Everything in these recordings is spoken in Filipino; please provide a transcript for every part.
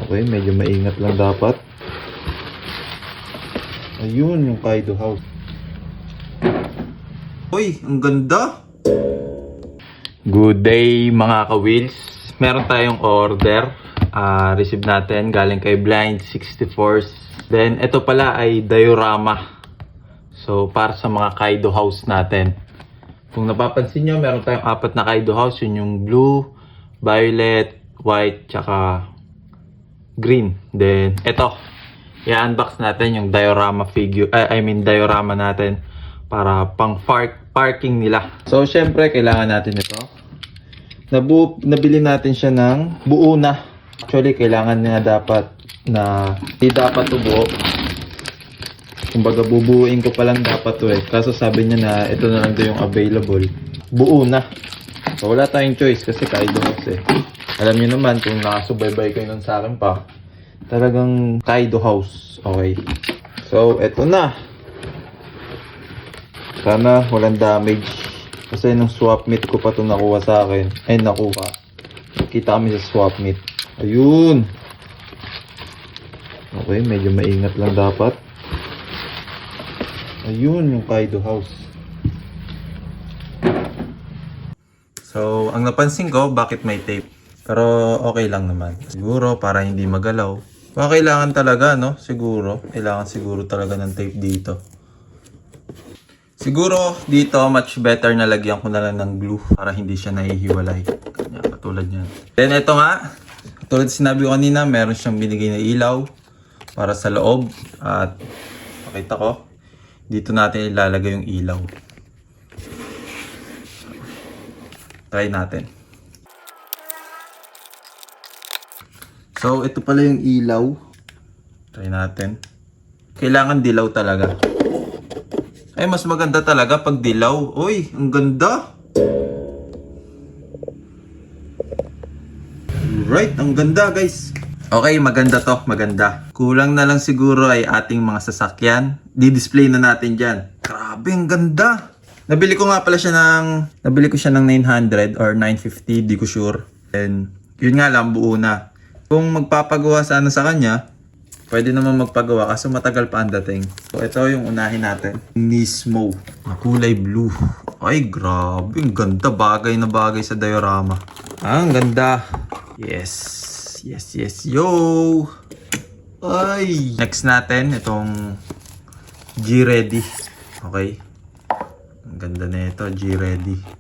Okay, medyo maingat lang dapat. Ayun, yung Kaido House. Uy, ang ganda! Good day mga ka-wheels. Meron tayong order. Receive natin galing kay Blind 64. Then, ito pala ay diorama. So, para sa mga Kaido House natin. Kung napapansin nyo, meron tayong 4 na Kaido House. Yun yung blue, violet, white, tsaka green. Then, ito. I-unbox natin yung diorama figure. Diorama natin. Para pang parking nila. So, syempre, kailangan natin ito. Nabili natin siya ng buo na. Actually, kailangan niya dapat na hindi dapat ito buo. Kumbaga, bubuuin ko pa lang dapat ito eh. Kaso sabi niya na ito na lang daw yung available. Buo na. So, wala tayong choice kasi Kaido House eh. Alam niyo naman kung nakasubaybay kayo nun sa akin pa. Talagang Kaido House. Okay. So, ito na. Sana walang damage. Kasi nung swap meet ko pa ito nakuha sa akin. Ay, nakuha. Kita kami sa swap meet. Ayun. Okay, medyo maingat lang dapat. Ayun, yung Kaido House. So, ang napansin ko, bakit may tape? Pero okay lang naman. Siguro, para hindi magalaw. Baka kailangan talaga, no? Siguro. Kailangan siguro talaga ng tape dito. Siguro, dito, much better na lagyan ko na lang ng glue para hindi siya nahihiwalay. Kanya, katulad yan. Then, ito nga. Katulad sinabi ko kanina, meron siyang binigay na ilaw para sa loob. At, pakita ko. Dito natin ilalagay yung ilaw. Try natin. So, ito pala yung ilaw. Try natin. Kailangan dilaw talaga. Ay, mas maganda talaga pag dilaw. Uy, ang ganda. Right, ang ganda guys. Okay, maganda to, maganda. Kulang na lang siguro ay ating mga sasakyan. Di-display na natin dyan. Grabe, ang ganda. Nabili ko siya ng 900 or 950, di ko sure. And yun nga lang, buo na. Kung magpapagawa sana sa kanya, pwede naman magpagawa kasi matagal pa ang dating. So, ito yung unahin natin. Nismo na kulay blue. Ay, grabe. Ang ganda. Bagay na bagay sa diorama. Ang ganda. Yes. Yes. Yo! Ay! Next natin, itong G-Ready. Okay. Ang ganda na ito, G-Ready.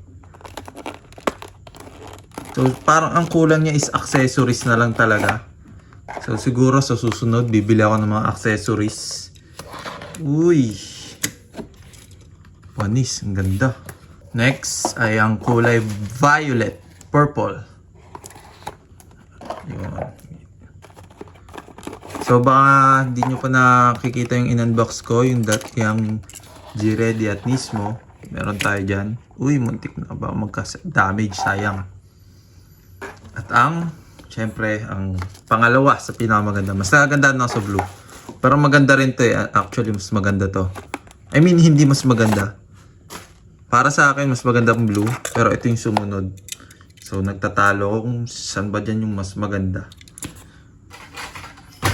So, parang ang kulang niya is accessories na lang talaga. So, siguro sa susunod, bibili ako ng mga accessories. Uy! Panis, ang ganda. Next ay ang kulay violet, purple. Yun. So, baka hindi nyo pa nakikita yung in-unbox ko, yung G-Ready at Nismo. Meron tayo dyan. Uy, muntik na ba magka-damage, sayang. At syempre, ang pangalawa sa pinakamaganda. Mas maganda na sa blue. Pero maganda rin to eh. Actually, mas maganda to. I mean, hindi mas maganda. Para sa akin, mas maganda ang blue. Pero ito yung sumunod. So, nagtatalo ko kung saan ba dyan yung mas maganda.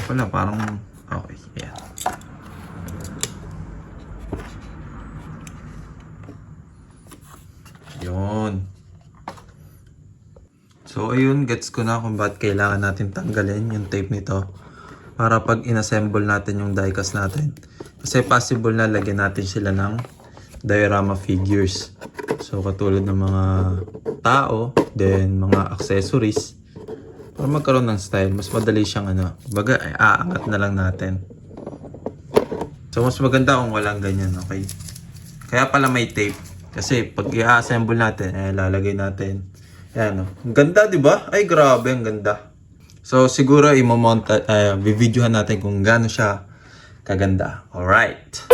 Wala, parang okay. Yeah. Yun. So, ayun, gets ko na kung bakit kailangan natin tanggalin yung tape nito para pag inassemble natin yung diecast natin. Kasi possible na lagyan natin sila ng diorama figures. So, katulad ng mga tao, then mga accessories. Para magkaroon ng style, mas madali siyang baga, aangat na lang natin. So, mas maganda kung walang ganyan, okay? Kaya pala may tape. Kasi pag i-assemble natin, lalagay natin. Ayan, ang ganda, di ba? Ay, grabe, ang ganda. So, siguro, i-videohan natin kung gaano siya kaganda. Alright.